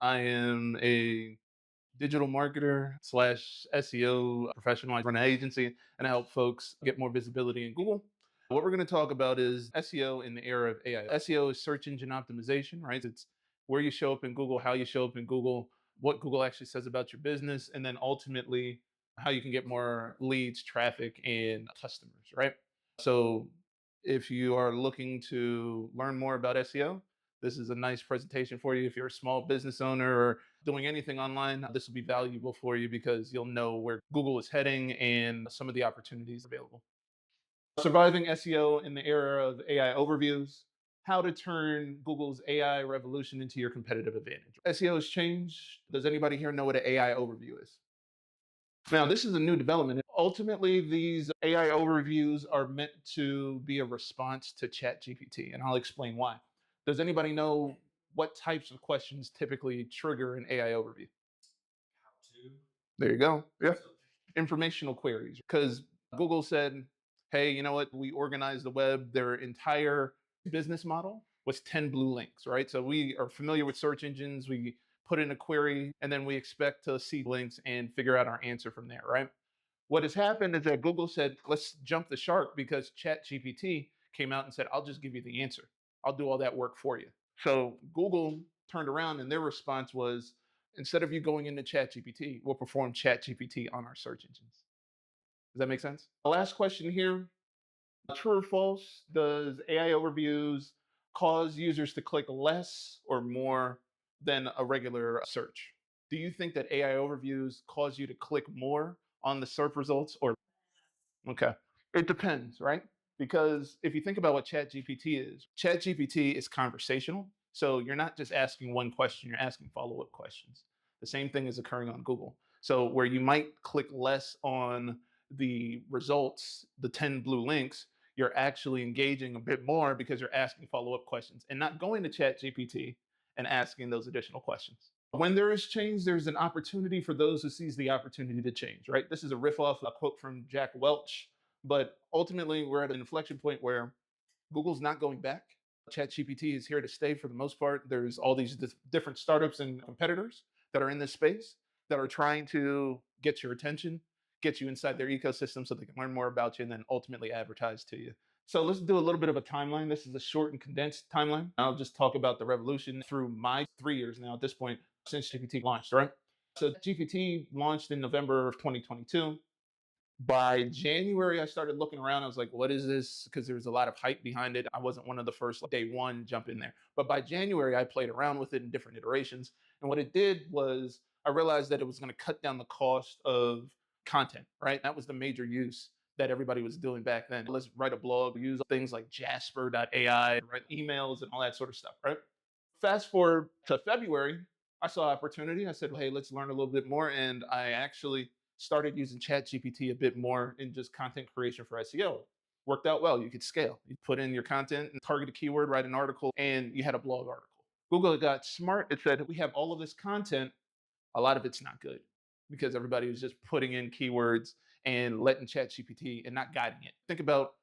I am a digital marketer slash SEO professional. I run an agency and I help folks get more visibility in Google. What we're going to talk about is SEO in the era of AI. SEO is search engine optimization, right? It's where you show up in Google, how you show up in Google, what Google actually says about your business, and then ultimately how you can get more leads, traffic, and customers, right? So if you are looking to learn more about SEO, this is a nice presentation for you. If you're a small business owner or doing anything online, this will be valuable for you because you'll know where Google is heading and some of the opportunities available. Surviving SEO in the era of AI overviews, how to turn Google's AI revolution into your competitive advantage. SEO has changed. Does anybody here know what an AI overview is? Now, this is a new development. Ultimately, these AI overviews are meant to be a response to ChatGPT, and I'll explain why. Does anybody know what types of questions typically trigger an AI overview? There you go. Yeah. Informational queries. Because Google said, hey, you know what? We organized the web. Their entire business model was 10 blue links, right? So we are familiar with search engines. We put in a query and then we expect to see links and figure out our answer from there, right? What has happened is that Google said, let's jump the shark because ChatGPT came out and said, I'll just give you the answer. I'll do all that work for you. So Google turned around and their response was, instead of you going into ChatGPT, we'll perform ChatGPT on our search engines. Does that make sense? The last question here, true or false, does AI overviews cause users to click less or more than a regular search? Do you think that AI overviews cause you to click more on the search results or okay. It depends, right? Because if you think about what ChatGPT is conversational. So you're not just asking one question, you're asking follow up questions. The same thing is occurring on Google. So where you might click less on the results, the 10 blue links, you're actually engaging a bit more because you're asking follow up questions and not going to ChatGPT and asking those additional questions. When there is change, there's an opportunity for those who seize the opportunity to change, right? This is a riff off a quote from Jack Welch, but ultimately we're at an inflection point where Google's not going back. ChatGPT is here to stay for the most part. There's all these different startups and competitors that are in this space that are trying to get your attention, get you inside their ecosystem so they can learn more about you and then ultimately advertise to you. So let's do a little bit of a timeline. This is a short and condensed timeline. I'll just talk about the revolution through my 3 years now at this point since GPT launched, right? So GPT launched in November of 2022. By January, I started looking around. I was like, what is this? Because there was a lot of hype behind it. I wasn't one of the first, like, day one, jump in there. But by January, I played around with it in different iterations. And what it did was I realized that it was going to cut down the cost of content, right? That was the major use that everybody was doing back then. Let's write a blog, use things like Jasper.ai, write emails and all that sort of stuff, right? Fast forward to February, I saw opportunity. I said, hey, let's learn a little bit more. And I actually started using ChatGPT a bit more in just content creation for SEO. Worked out well. You could scale. You put in your content and target a keyword, write an article, and you had a blog article. Google got smart. It said, we have all of this content. A lot of it's not good because everybody was just putting in keywords and letting ChatGPT and not guiding it. Think about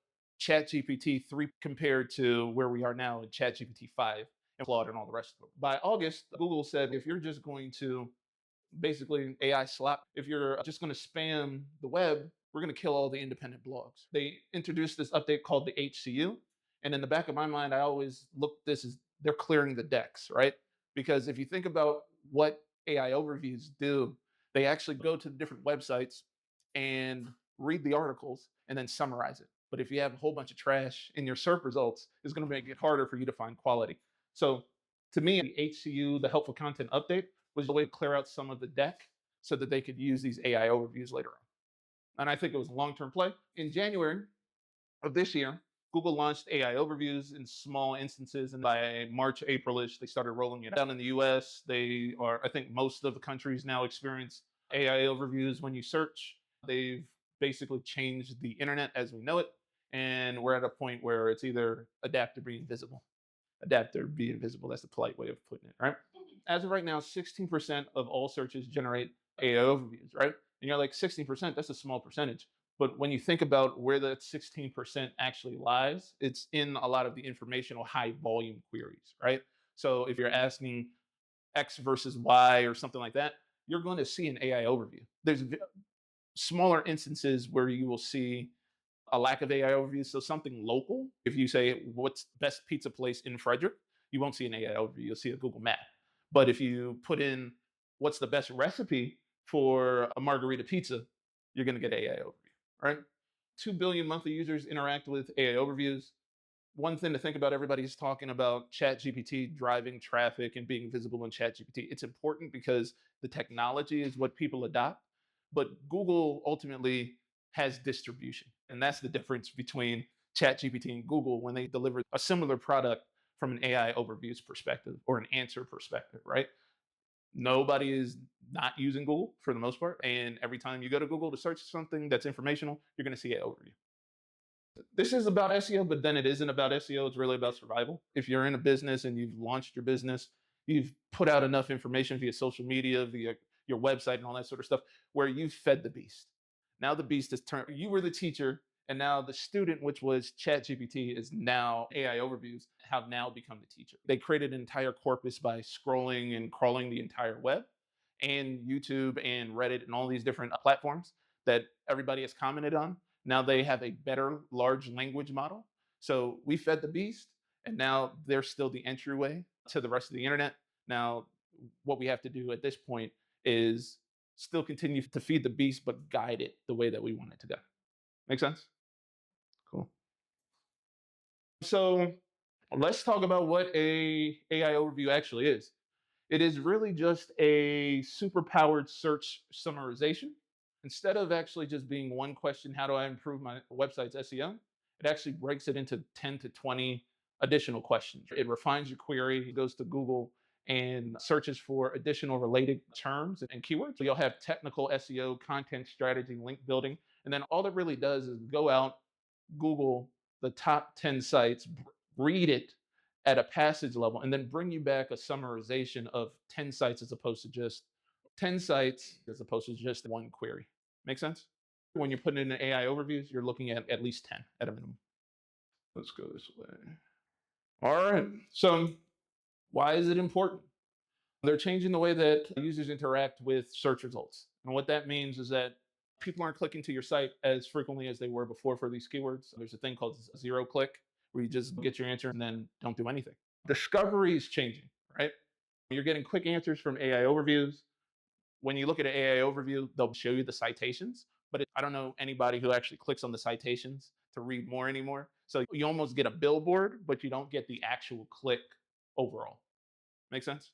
ChatGPT 3 compared to where we are now in ChatGPT 5 and Claude and all the rest of them. By August, Google said if you're just going to basically AI slop. If you're just going to spam the web, we're going to kill all the independent blogs. They introduced this update called the HCU. And in the back of my mind, I always look this as they're clearing the decks, right? Because if you think about what AI overviews do, they actually go to the different websites and read the articles and then summarize it. But if you have a whole bunch of trash in your search results, it's going to make it harder for you to find quality. So to me, the HCU, the helpful content update, was a way to clear out some of the deck so that they could use these AI overviews later on. And I think it was a long-term play. In January of this year, Google launched AI overviews in small instances, and by March, April-ish, they started rolling it out in the US. They are, I think most of the countries now experience AI overviews when you search. They've basically changed the internet as we know it, and we're at a point where it's either adapt or be invisible. Adapt or be invisible, that's the polite way of putting it, right? As of right now, 16% of all searches generate AI overviews, right? And you're like, 16%, that's a small percentage. But when you think about where that 16% actually lies, it's in a lot of the informational high volume queries, right? So if you're asking X versus Y or something like that, you're going to see an AI overview. There's smaller instances where you will see a lack of AI overview. So something local, if you say what's the best pizza place in Frederick, you won't see an AI overview. You'll see a Google map. But if you put in what's the best recipe for a margarita pizza, you're going to get AI overview, right? 2 billion monthly users interact with AI overviews. One thing to think about, everybody's talking about ChatGPT driving traffic and being visible in ChatGPT. It's important because the technology is what people adopt, but Google ultimately has distribution. And that's the difference between ChatGPT and Google when they deliver a similar product from an AI overviews perspective or an answer perspective, right? Nobody is not using Google for the most part. And every time you go to Google to search something that's informational, you're going to see an overview. This is about SEO, but then it isn't about SEO. It's really about survival. If you're in a business and you've launched your business, you've put out enough information via social media, via your website, and all that sort of stuff, where you've fed the beast. Now the beast is turned. You were the teacher, and now the student, which was ChatGPT, is now AI overviews, have now become the teacher. They created an entire corpus by scrolling and crawling the entire web, and YouTube and Reddit and all these different platforms that everybody has commented on. Now they have a better large language model. So we fed the beast, and now they're still the entryway to the rest of the internet. Now, what we have to do at this point is still continue to feed the beast, but guide it the way that we want it to go. Make sense? Cool. So let's talk about what a AI overview actually is. It is really just a super powered search summarization. Instead of actually just being one question, how do I improve my website's SEO? It actually breaks it into 10 to 20 additional questions. It refines your query, goes to Google and searches for additional related terms and keywords. So you'll have technical SEO, content strategy, link building. And then all it really does is go out, Google the top 10 sites, read it at a passage level, and then bring you back a summarization of 10 sites as opposed to just 10 sites as opposed to just one query. Make sense? When you're putting in AI overviews, you're looking at least 10 at a minimum. Let's go this way. All right. So, why is it important? They're changing the way that users interact with search results. And what that means is that people aren't clicking to your site as frequently as they were before for these keywords. There's a thing called zero click, where you just get your answer and then don't do anything. Discovery is changing, right? You're getting quick answers from AI overviews. When you look at an AI overview, they'll show you the citations, but I don't know anybody who actually clicks on the citations to read more anymore. So you almost get a billboard, but you don't get the actual click overall. Make sense?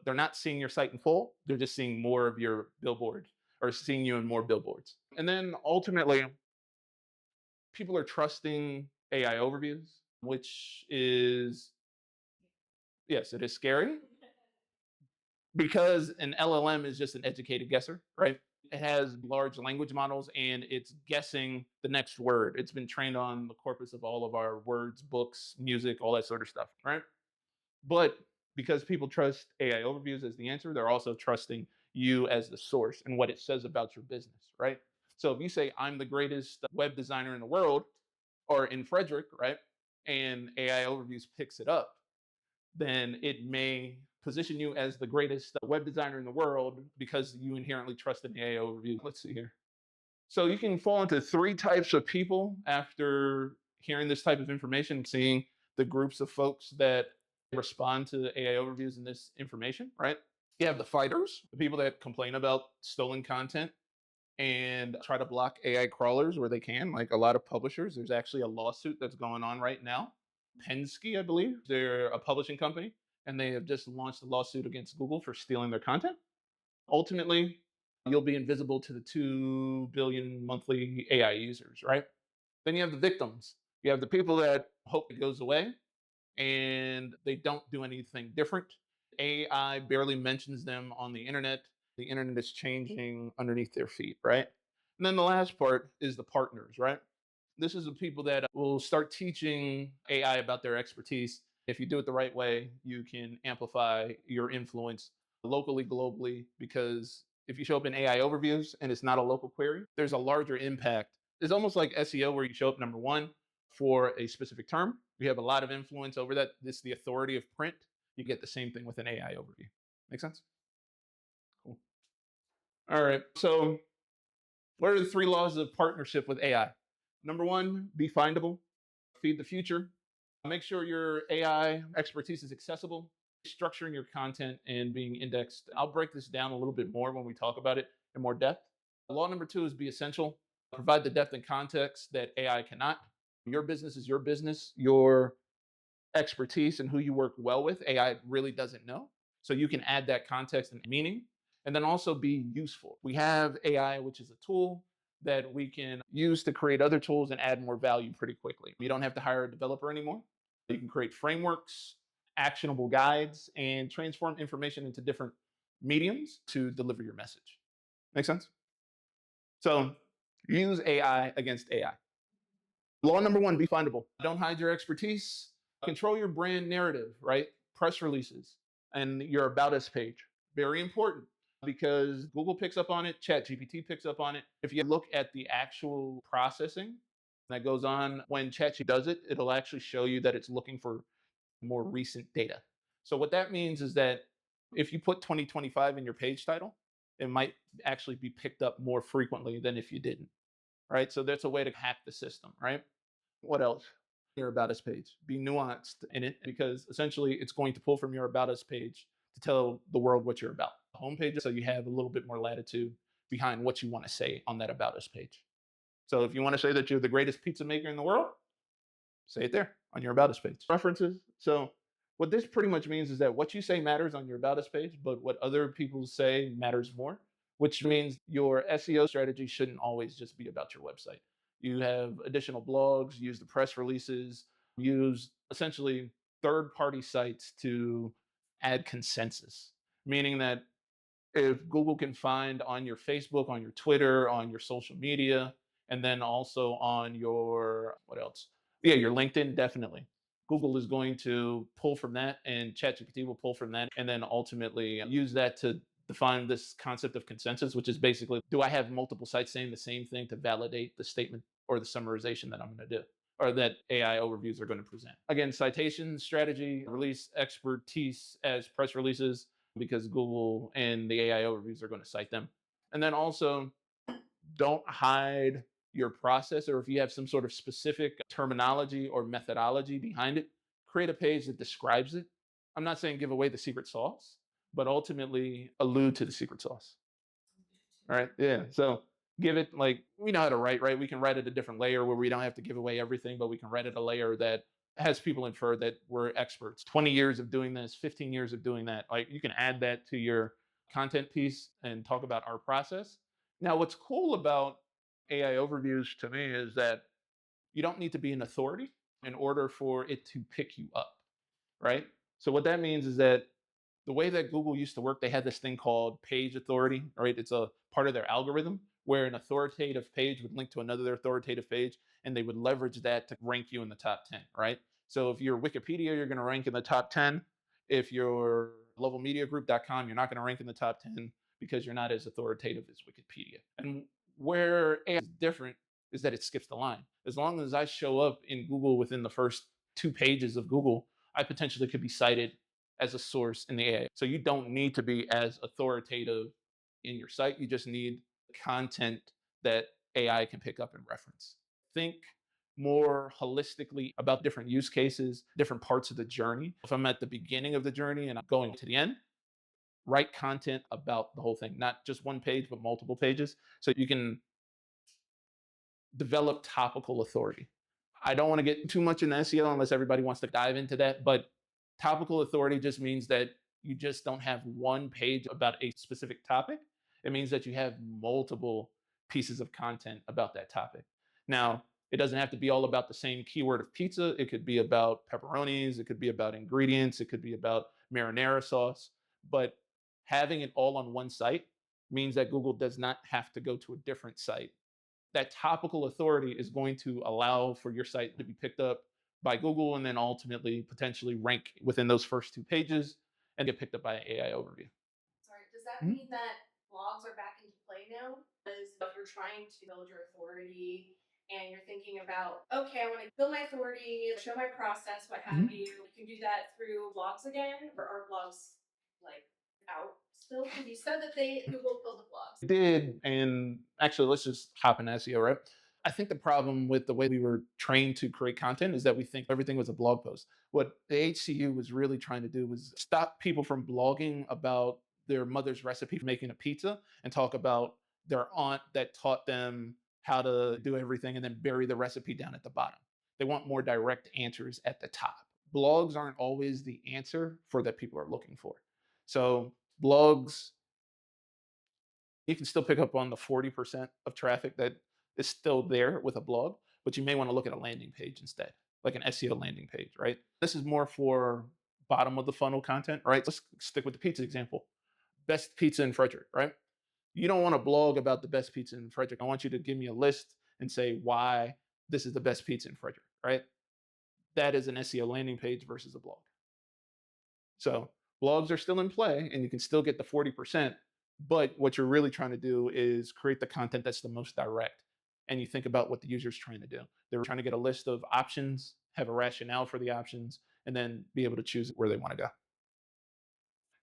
They're not seeing your site in full. They're just seeing more of your billboard or seeing you in more billboards. And then ultimately, people are trusting AI overviews, which is, yes, it is scary because an LLM is just an educated guesser, right? It has large language models and it's guessing the next word. It's been trained on the corpus of all of our words, books, music, all that sort of stuff, right? But because people trust AI overviews as the answer, they're also trusting you as the source and what it says about your business, right? So if you say, I'm the greatest web designer in the world or in Frederick, right? And AI overviews picks it up, then it may position you as the greatest web designer in the world because you inherently trust an AI overview. Let's see here. So you can fall into three types of people after hearing this type of information, seeing the groups of folks that respond to AI overviews and this information, right? You have the fighters, the people that complain about stolen content and try to block AI crawlers where they can, like a lot of publishers. There's actually a lawsuit that's going on right now. Penske, I believe, they're a publishing company, and they have just launched a lawsuit against Google for stealing their content. Ultimately, you'll be invisible to the 2 billion monthly AI users, right? Then you have the victims. You have the people that hope it goes away and they don't do anything different. AI barely mentions them on the internet. The internet is changing underneath their feet, right? And then the last part is the partners, right? This is the people that will start teaching AI about their expertise. If you do it the right way, you can amplify your influence locally, globally, because if you show up in AI overviews and it's not a local query, there's a larger impact. It's almost like SEO where you show up number one for a specific term. You have a lot of influence over that. This is the authority of print. You get the same thing with an AI overview. Make sense? Cool. All right. So, what are the three laws of partnership with AI? Number one, be findable, feed the future. Make sure your AI expertise is accessible, structuring your content and being indexed. I'll break this down a little bit more when we talk about it in more depth. Law number two is be essential. Provide the depth and context that AI cannot. Your business is your business. Your expertise and who you work well with, AI really doesn't know. So you can add that context and meaning, and then also be useful. We have AI, which is a tool that we can use to create other tools and add more value pretty quickly. You don't have to hire a developer anymore. You can create frameworks, actionable guides, and transform information into different mediums to deliver your message. Make sense? So use AI against AI. Law number one, be findable. Don't hide your expertise. Control your brand narrative, right? Press releases and your About Us page. Very important because Google picks up on it, ChatGPT picks up on it. If you look at the actual processing that goes on when ChatGPT does it, it'll actually show you that it's looking for more recent data. So, what that means is that if you put 2025 in your page title, it might actually be picked up more frequently than if you didn't, right? So that's a way to hack the system, right? What else? Your About Us page. Be nuanced in it because essentially it's going to pull from your About Us page to tell the world what you're about. Homepage, so you have a little bit more latitude behind what you want to say on that About Us page. So if you want to say that you're the greatest pizza maker in the world, say it there on your About Us page. References. So what this pretty much means is that what you say matters on your About Us page, but what other people say matters more, which means your SEO strategy shouldn't always just be about your website. You have additional blogs, use the press releases, use essentially third party sites to add consensus, meaning that if Google can find on your Facebook, on your Twitter, on your social media, and then also on your what else? Yeah, your LinkedIn, definitely. Google is going to pull from that, and ChatGPT will pull from that, and then ultimately use that to define this concept of consensus, which is basically, do I have multiple sites saying the same thing to validate the statement or the summarization that I'm going to do, or that AI overviews are going to present? Again, citation strategy, release expertise as press releases, because Google and the AI overviews are going to cite them. And then also, don't hide your process, or if you have some sort of specific terminology or methodology behind it, create a page that describes it. I'm not saying give away the secret sauce, but ultimately allude to the secret sauce. All right. Yeah. So give it, like, we know how to write, right? We can write it a different layer where we don't have to give away everything, but we can write it a layer that has people infer that we're experts. 20 years of doing this, 15 years of doing that. Like, you can add that to your content piece and talk about our process. Now, what's cool about AI overviews to me is that you don't need to be an authority in order for it to pick you up, right? So what that means is that the way that Google used to work, they had this thing called page authority, right? It's a part of their algorithm where an authoritative page would link to another authoritative page, and they would leverage that to rank you in the top 10, right? So if you're Wikipedia, you're going to rank in the top 10. If you're levelmediagroup.com, you're not going to rank in the top 10 because you're not as authoritative as Wikipedia. And where AI is different is that it skips the line. As long as I show up in Google within the first 2 pages of Google, I potentially could be cited as a source in the AI. So you don't need to be as authoritative in your site. You just need content that AI can pick up and reference. Think more holistically about different use cases, different parts of the journey. If I'm at the beginning of the journey and I'm going to the end, write content about the whole thing, not just one page, but multiple pages. So you can develop topical authority. I don't want to get too much in SEO unless everybody wants to dive into that, but topical authority just means that you just don't have one page about a specific topic. It means that you have multiple pieces of content about that topic. Now, it doesn't have to be all about the same keyword of pizza. It could be about pepperonis, it could be about ingredients, it could be about marinara sauce, but having it all on one site means that Google does not have to go to a different site. That topical authority is going to allow for your site to be picked up by Google and then ultimately potentially rank within those first 2 pages and get picked up by an AI overview. Mhm. Did, and actually, let's just hop in SEO, right? I think the problem with the way we were trained to create content is that we think everything was a blog post. What the HCU was really trying to do was stop people from blogging about their mother's recipe for making a pizza and talk about their aunt that taught them how to do everything and then bury the recipe down at the bottom. They want more direct answers at the top. Blogs aren't always the answer for that people are looking for. So blogs, you can still pick up on the 40% of traffic that is still there with a blog, but you may want to look at a landing page instead, like an SEO landing page, right? This is more for bottom of the funnel content, right? Let's stick with the pizza example. Best pizza in Frederick, right? You don't want to blog about the best pizza in Frederick. I want you to give me a list and say why this is the best pizza in Frederick, right? That is an SEO landing page versus a blog. So blogs are still in play and you can still get the 40%. But what you're really trying to do is create the content that's the most direct. And you think about what the user's trying to do. They're trying to get a list of options, have a rationale for the options, and then be able to choose where they want to go.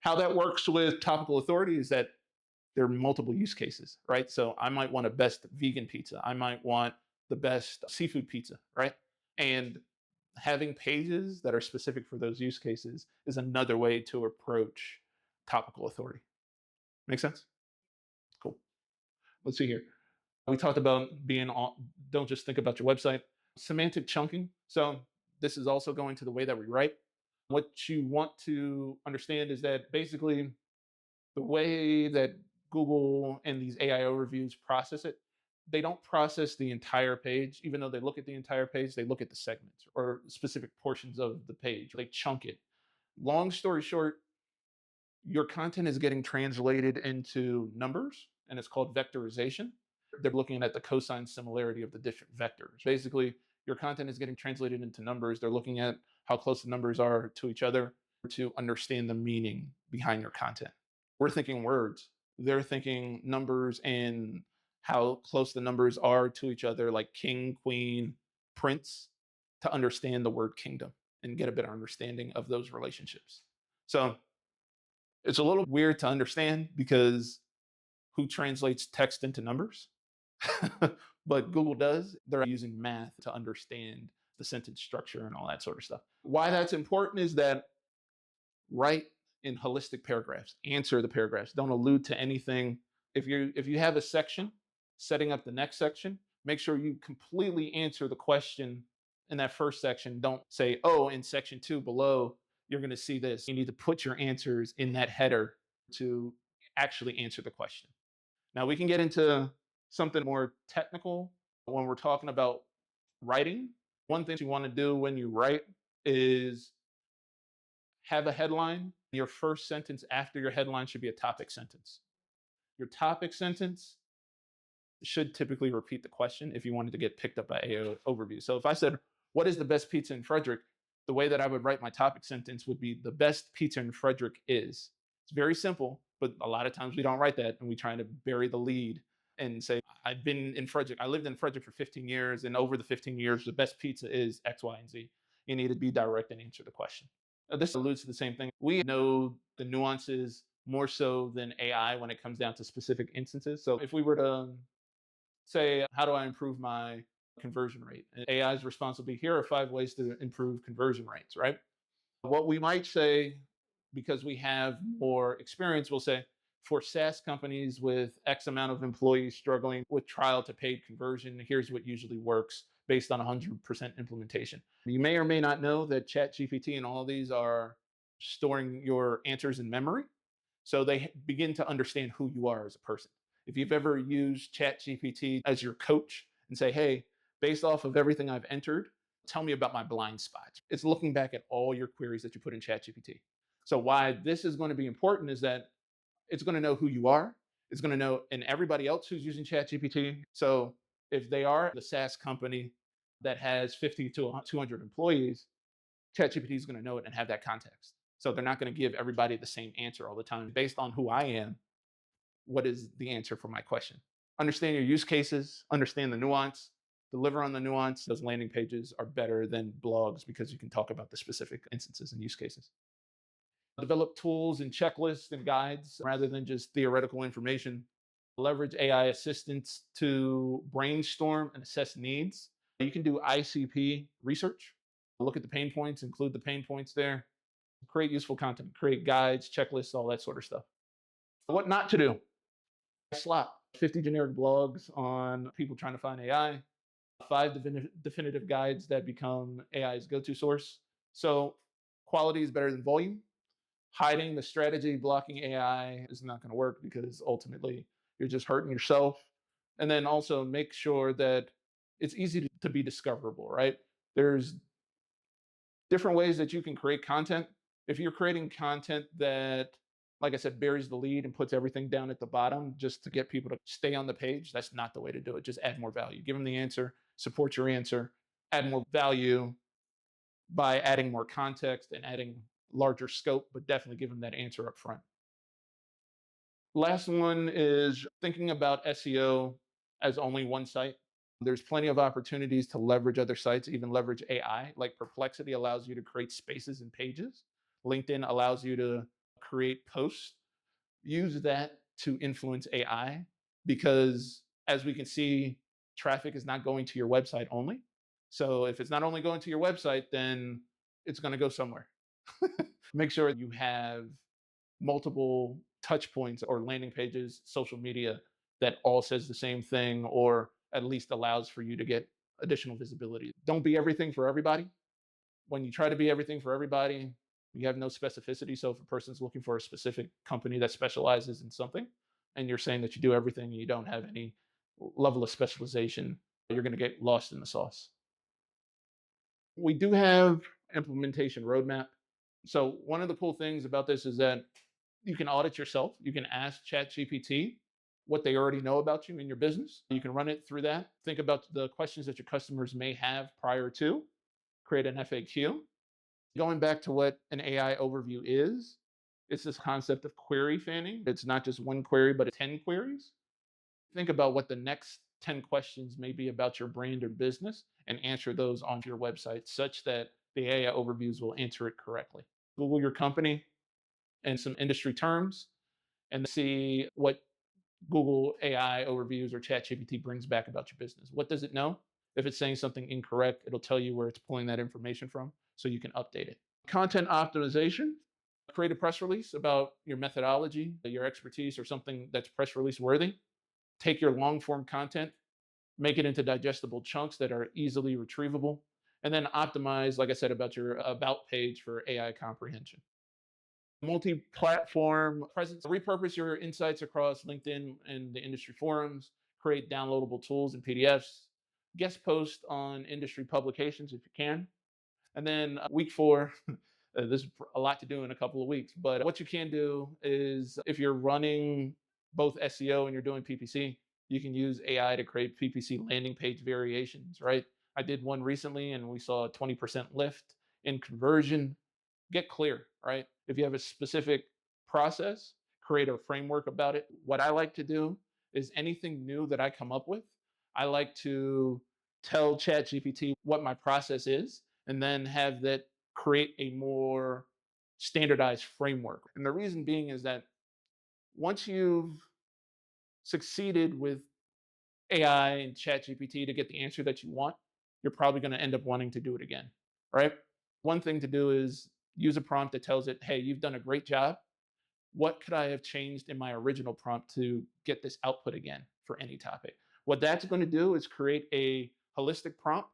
How that works with topical authority is that there are multiple use cases, right? So I might want a best vegan pizza. I might want the best seafood pizza, right? And having pages that are specific for those use cases is another way to approach topical authority. Make sense? Cool. Let's see here. We talked about being on, don't just think about your website. Semantic chunking. So this is also going to the way that we write. What you want to understand is that basically the way that Google and these AI overviews process it, they don't process the entire page. Even though they look at the entire page, they look at the segments or specific portions of the page. They chunk it. Long story short, your content is getting translated into numbers, and it's called vectorization. They're looking at the cosine similarity of the different vectors. Basically, your content is getting translated into numbers. They're looking at how close the numbers are to each other to understand the meaning behind your content. We're thinking words. They're thinking numbers and how close the numbers are to each other, like king, queen, prince, to understand the word kingdom and get a better understanding of those relationships. So it's a little weird to understand because who translates text into numbers? But Google does. They're using math to understand the sentence structure and all that sort of stuff. Why that's important is that write in holistic paragraphs, answer the paragraphs, don't allude to anything. If you have a section, setting up the next section, make sure you completely answer the question in that first section. Don't say, oh, in section 2 below, you're going to see this. You need to put your answers in that header to actually answer the question. Now we can get into something more technical when we're talking about writing. One thing you want to do when you write is have a headline. Your first sentence after your headline should be a topic sentence. Your topic sentence should typically repeat the question if you wanted to get picked up by AI overview. So if I said, what is the best pizza in Frederick? The way that I would write my topic sentence would be the best pizza in Frederick is. It's very simple, but a lot of times we don't write that and we try to bury the lead and say, I've been in Frederick. I lived in Frederick for 15 years, and over the 15 years, the best pizza is X, Y, and Z. You need to be direct and answer the question. This alludes to the same thing. We know the nuances more so than AI when it comes down to specific instances. So if we were to say, how do I improve my conversion rate? And AI's responsibility, here are 5 ways to improve conversion rates, right? What we might say, because we have more experience, we'll say, for SaaS companies with X amount of employees struggling with trial to paid conversion, here's what usually works based on 100% implementation. You may or may not know that ChatGPT and all of these are storing your answers in memory. So they begin to understand who you are as a person. If you've ever used ChatGPT as your coach and say, hey, based off of everything I've entered, tell me about my blind spots. It's looking back at all your queries that you put in ChatGPT. So why this is going to be important is that it's going to know who you are. It's going to know and everybody else who's using ChatGPT. So if they are the SaaS company that has 50 to 200 employees, ChatGPT is going to know it and have that context. So they're not going to give everybody the same answer all the time. Based on who I am, what is the answer for my question? Understand your use cases, understand the nuance, deliver on the nuance. Those landing pages are better than blogs because you can talk about the specific instances and use cases. Develop tools and checklists and guides rather than just theoretical information. Leverage AI assistants to brainstorm and assess needs. You can do ICP research, look at the pain points, include the pain points there, create useful content, create guides, checklists, all that sort of stuff. What not to do: slop 50 generic blogs on people trying to find AI, five definitive guides that become AI's go to source. So, quality is better than volume. Hiding the strategy blocking AI is not going to work because ultimately you're just hurting yourself. And then also make sure that it's easy to be discoverable, right? There's different ways that you can create content. If you're creating content that, like I said, buries the lead and puts everything down at the bottom just to get people to stay on the page, that's not the way to do it. Just add more value. Give them the answer, support your answer, add more value by adding more context and adding larger scope, but definitely give them that answer up front. Last one is thinking about SEO as only one site. There's plenty of opportunities to leverage other sites, even leverage AI. Like Perplexity allows you to create spaces and pages. LinkedIn allows you to create posts. Use that to influence AI because, as we can see, traffic is not going to your website only. So if it's not only going to your website, then it's going to go somewhere. Make sure you have multiple touch points or landing pages, social media that all says the same thing or at least allows for you to get additional visibility. Don't be everything for everybody. When you try to be everything for everybody, you have no specificity. So if a person's looking for a specific company that specializes in something and you're saying that you do everything and you don't have any level of specialization, you're going to get lost in the sauce. We do have implementation roadmap. So one of the cool things about this is that you can audit yourself. You can ask ChatGPT what they already know about you and your business. You can run it through that. Think about the questions that your customers may have prior to, create an FAQ. Going back to what an AI overview is, it's this concept of query fanning. It's not just one query, but 10 queries. Think about what the next 10 questions may be about your brand or business and answer those on your website such that the AI overviews will answer it correctly. Google your company and some industry terms and see what Google AI overviews or ChatGPT brings back about your business. What does it know? If it's saying something incorrect, it'll tell you where it's pulling that information from so you can update it. Content optimization: create a press release about your methodology, your expertise, or something that's press release worthy. Take your long form content, make it into digestible chunks that are easily retrievable, and then optimize, like I said, about your about page for AI comprehension. Multi-platform presence: repurpose your insights across LinkedIn and the industry forums, create downloadable tools and PDFs, guest post on industry publications if you can. And then week 4, there's a lot to do in a couple of weeks, but what you can do is if you're running both SEO and you're doing PPC, you can use AI to create PPC landing page variations, right? I did one recently and we saw a 20% lift in conversion. Get clear, right? If you have a specific process, create a framework about it. What I like to do is anything new that I come up with, I like to tell ChatGPT what my process is and then have that create a more standardized framework. And the reason being is that once you've succeeded with AI and ChatGPT to get the answer that you want, you're probably going to end up wanting to do it again, right? One thing to do is use a prompt that tells it, hey, you've done a great job. What could I have changed in my original prompt to get this output again for any topic? What that's going to do is create a holistic prompt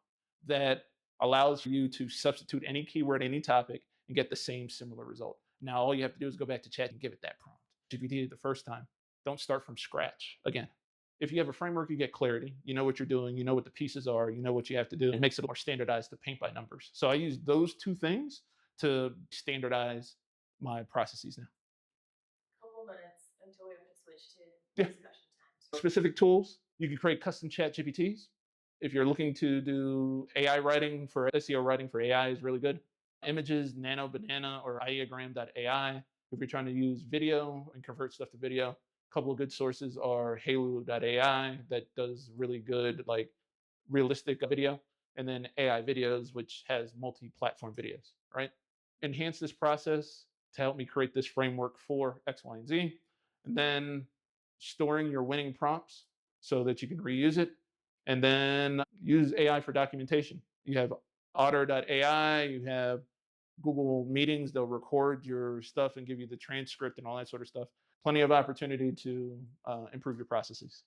that allows you to substitute any keyword, any topic, and get the same similar result. Now, all you have to do is go back to chat and give it that prompt. If you did it the first time, don't start from scratch again. If you have a framework, you get clarity. You know what you're doing. You know what the pieces are. You know what you have to do. It makes it more standardized to paint by numbers. So I use those two things to standardize my processes now. Couple minutes until we have to switch to Yeah. discussion time. Specific tools, you can create custom chat GPTs. If you're looking to do AI writing for SEO writing for AI is really good. Images, Nano Banana or Iagram.ai. If you're trying to use video and convert stuff to video, a couple of good sources are Halu.ai that does really good like realistic video, and then AI videos, which has multi-platform videos, right? Enhance this process to help me create this framework for X, Y, and Z. And then storing your winning prompts so that you can reuse it. And then use AI for documentation. You have otter.ai, you have Google Meetings, they'll record your stuff and give you the transcript and all that sort of stuff. Plenty of opportunity to improve your processes.